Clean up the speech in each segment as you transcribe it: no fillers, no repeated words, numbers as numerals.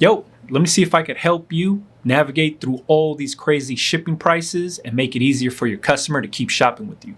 Yo, let me see if I could help you navigate through all these crazy shipping prices and make it easier for your customer to keep shopping with you.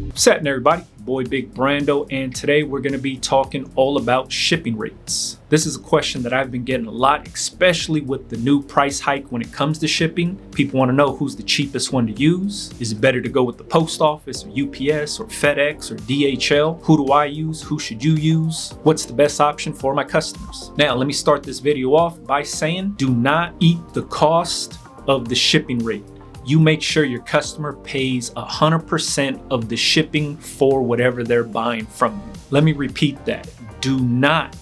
What's happening, everybody? Boy Big Brando, and today we're going to be talking all about shipping rates. This is a question that I've been getting a lot, especially with the new price hike when it comes to shipping. People want to know who's the cheapest one to use. Is it better to go with the post office or UPS or FedEx or DHL? Who do I use? Who should you use? What's the best option for my customers? Now, let me start this video off by saying, do not eat the cost of the shipping rate. You make sure your customer pays 100% of the shipping for whatever they're buying from you. Let me repeat that. Do not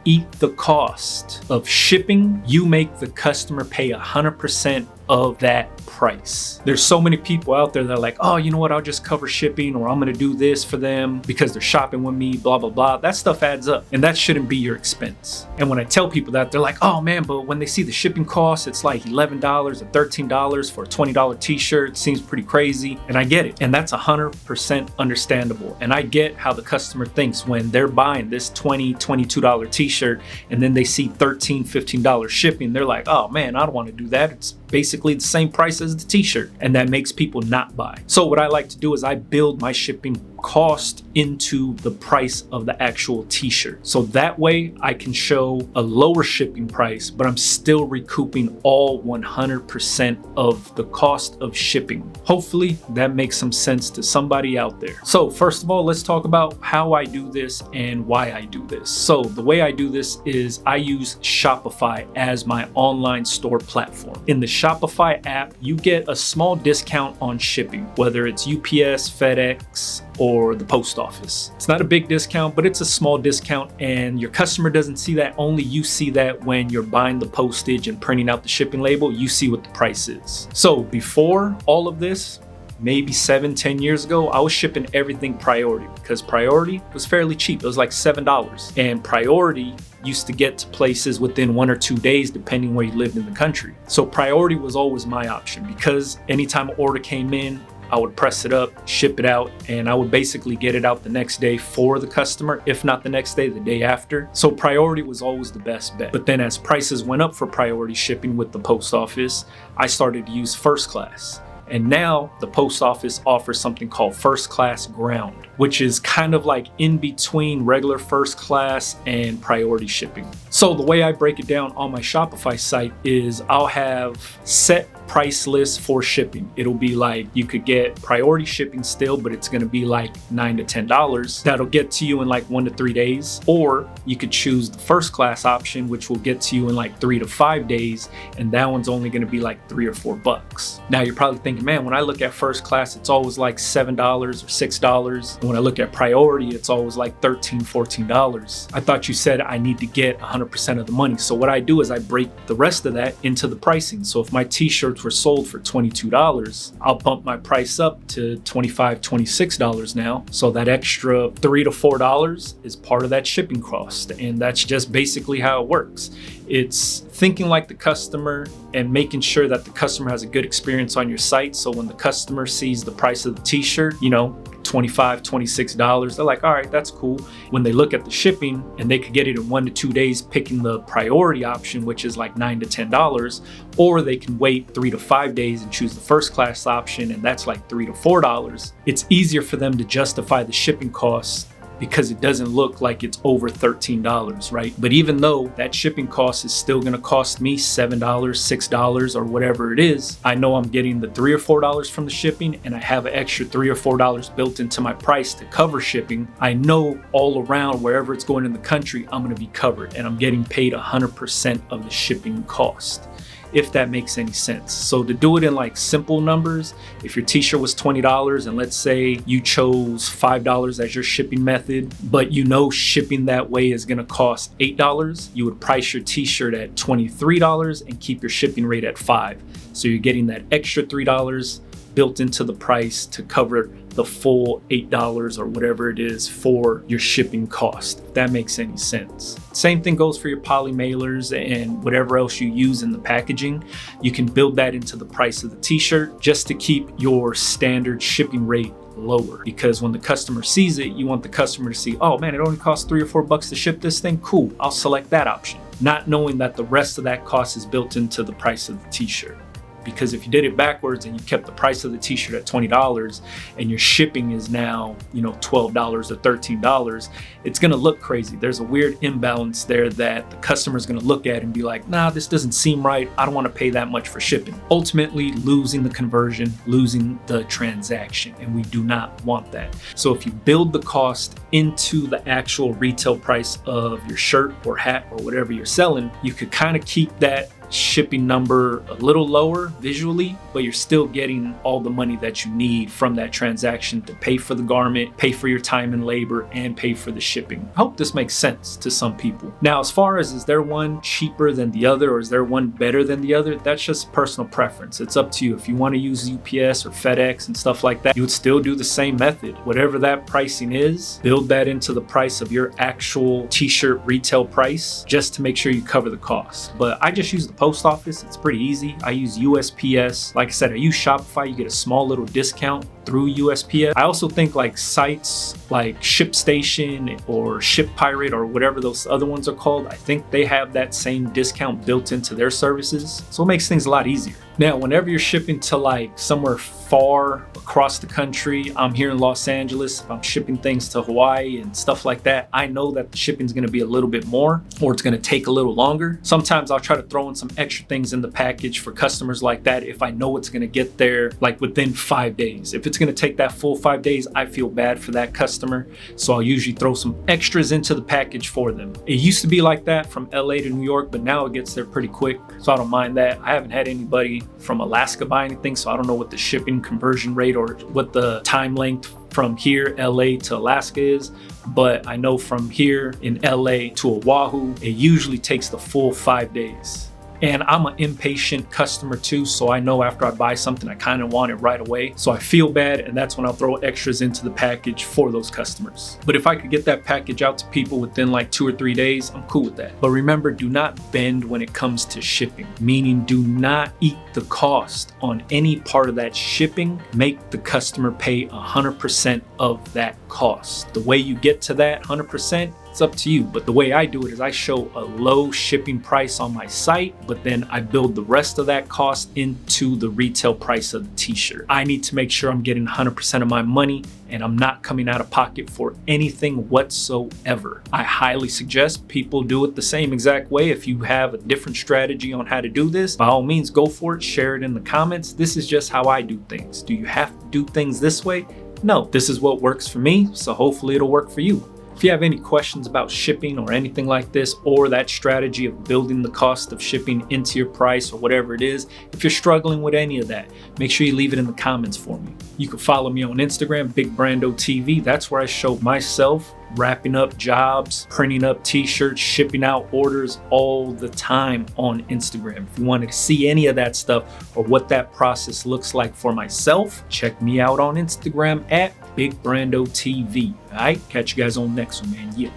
eat the cost of shipping. You make the customer pay 100% of that price. There's so many people out there that are like, oh, you know what, I'll just cover shipping, or I'm gonna do this for them because they're shopping with me, blah, blah, blah. That stuff adds up, and that shouldn't be your expense. And when I tell people that, they're like, oh man, but when they see the shipping cost, it's like $11 or $13 for a $20 t-shirt. Seems pretty crazy, and I get it. And that's 100% understandable. And I get how the customer thinks when they're buying this $20, $22 t-shirt, and then they see $13, $15 shipping. They're like, oh man, I don't wanna do that. It's basically the same price as the t-shirt, and that makes people not buy. So what I like to do is I build my shipping cost into the price of the actual t-shirt. So that way I can show a lower shipping price, but I'm still recouping all 100% of the cost of shipping. Hopefully that makes some sense to somebody out there. So first of all, let's talk about how I do this and why I do this. So the way I do this is I use Shopify as my online store platform. In the Shopify app, you get a small discount on shipping, whether it's UPS, FedEx, or the post office. It's not a big discount, but it's a small discount, and your customer doesn't see that. Only you see that when you're buying the postage and printing out the shipping label. You see what the price is. So before all of this, maybe 7-10 years ago, I was shipping everything priority because priority was fairly cheap. It was like $7, and priority used to get to places within 1 or 2 days depending where you lived in the country. So priority was always my option because anytime an order came in, I would press it up, ship it out, and I would basically get it out the next day for the customer, if not the next day, the day after. So priority was always the best bet. But then as prices went up for priority shipping with the post office, I started to use first class. And now the post office offers something called first class ground, which is kind of like in between regular first class and priority shipping. So the way I break it down on my Shopify site is I'll have set price lists for shipping. It'll be like you could get priority shipping still, but it's gonna be like $9 to $10. That'll get to you in like 1 to 3 days. Or you could choose the first class option, which will get to you in like 3 to 5 days. And that one's only gonna be like $3 or $4. Now you're probably thinking, man, when I look at first class, it's always like $7 or $6. And when I look at priority, it's always like $13, $14. I thought you said I need to get 100% of the money. So what I do is I break the rest of that into the pricing. So if my t-shirts were sold for $22, I'll bump my price up to $25, $26 now. So that extra $3 to $4 is part of that shipping cost. And that's just basically how it works. It's thinking like the customer and making sure that the customer has a good experience on your site. So when the customer sees the price of the t-shirt, $25, $26, they're like, all right, that's cool. When they look at the shipping and they could get it in 1 to 2 days picking the priority option, which is like $9 to $10, or they can wait 3 to 5 days and choose the first class option, and that's like $3 to $4. It's easier for them to justify the shipping costs because it doesn't look like it's over $13, right? But even though that shipping cost is still gonna cost me $7, $6, or whatever it is, I know I'm getting the $3 or $4 from the shipping, and I have an extra $3 or $4 built into my price to cover shipping. I know all around wherever it's going in the country, I'm gonna be covered, and I'm getting paid 100% of the shipping cost, if that makes any sense. So to do it in like simple numbers, if your t-shirt was $20 and let's say you chose $5 as your shipping method, but shipping that way is gonna cost $8, you would price your t-shirt at $23 and keep your shipping rate at $5. So you're getting that extra $3 built into the price to cover the full $8 or whatever it is for your shipping cost, if that makes any sense. Same thing goes for your poly mailers and whatever else you use in the packaging. You can build that into the price of the t-shirt just to keep your standard shipping rate lower, because when the customer sees it, you want the customer to see, oh man, it only costs $3 or $4 to ship this thing. Cool, I'll select that option, not knowing that the rest of that cost is built into the price of the t-shirt. Because if you did it backwards and you kept the price of the t-shirt at $20 and your shipping is now, $12 or $13, it's gonna look crazy. There's a weird imbalance there that the customer's gonna look at and be like, nah, this doesn't seem right. I don't wanna pay that much for shipping. Ultimately losing the conversion, losing the transaction, and we do not want that. So if you build the cost into the actual retail price of your shirt or hat or whatever you're selling, you could kind of keep that shipping number a little lower visually, but you're still getting all the money that you need from that transaction to pay for the garment, pay for your time and labor, and pay for the shipping. I hope this makes sense to some people. Now, as far as is there one cheaper than the other or is there one better than the other, that's just personal preference. It's up to you. If you want to use UPS or FedEx and stuff like that, you would still do the same method. Whatever that pricing is, build that into the price of your actual t-shirt retail price just to make sure you cover the cost. But I just use the post office. It's pretty easy. I use USPS. Like I said, I use Shopify. You get a small little discount through USPS. I also think like sites like ShipStation or ShipPirate or whatever those other ones are called, I think they have that same discount built into their services. So it makes things a lot easier. Now, whenever you're shipping to like somewhere far across the country, I'm here in Los Angeles, if I'm shipping things to Hawaii and stuff like that, I know that the shipping's gonna be a little bit more or it's gonna take a little longer. Sometimes I'll try to throw in some extra things in the package for customers like that if I know it's gonna get there like within 5 days. If it's gonna take that full 5 days, I feel bad for that customer. So I'll usually throw some extras into the package for them. It used to be like that from LA to New York, but now it gets there pretty quick. So I don't mind that. I haven't had anybody from Alaska buy anything, so I don't know what the shipping conversion rate or what the time length from here, LA to Alaska is, but I know from here in LA to Oahu, it usually takes the full 5 days. And I'm an impatient customer too, so I know after I buy something, I kind of want it right away. So I feel bad, and that's when I'll throw extras into the package for those customers. But if I could get that package out to people within like 2 or 3 days, I'm cool with that. But remember, do not bend when it comes to shipping, meaning do not eat the cost on any part of that shipping. Make the customer pay 100% of that cost. The way you get to that 100%, it's up to you. But the way I do it is I show a low shipping price on my site, but then I build the rest of that cost into the retail price of the t-shirt. I need to make sure I'm getting 100% of my money and I'm not coming out of pocket for anything whatsoever. I highly suggest people do it the same exact way. If you have a different strategy on how to do this, by all means, go for it, share it in the comments. This is just how I do things. Do you have to do things this way? No, this is what works for me, so hopefully it'll work for you. If you have any questions about shipping or anything like this, or that strategy of building the cost of shipping into your price or whatever it is, if you're struggling with any of that, make sure you leave it in the comments for me. You can follow me on Instagram, BigBrandoTV. That's where I show myself wrapping up jobs, printing up t-shirts, shipping out orders all the time on Instagram. If you wanted to see any of that stuff or what that process looks like for myself, check me out on Instagram at BigBrandoTV. All right, catch you guys on the next one, man. Yeah.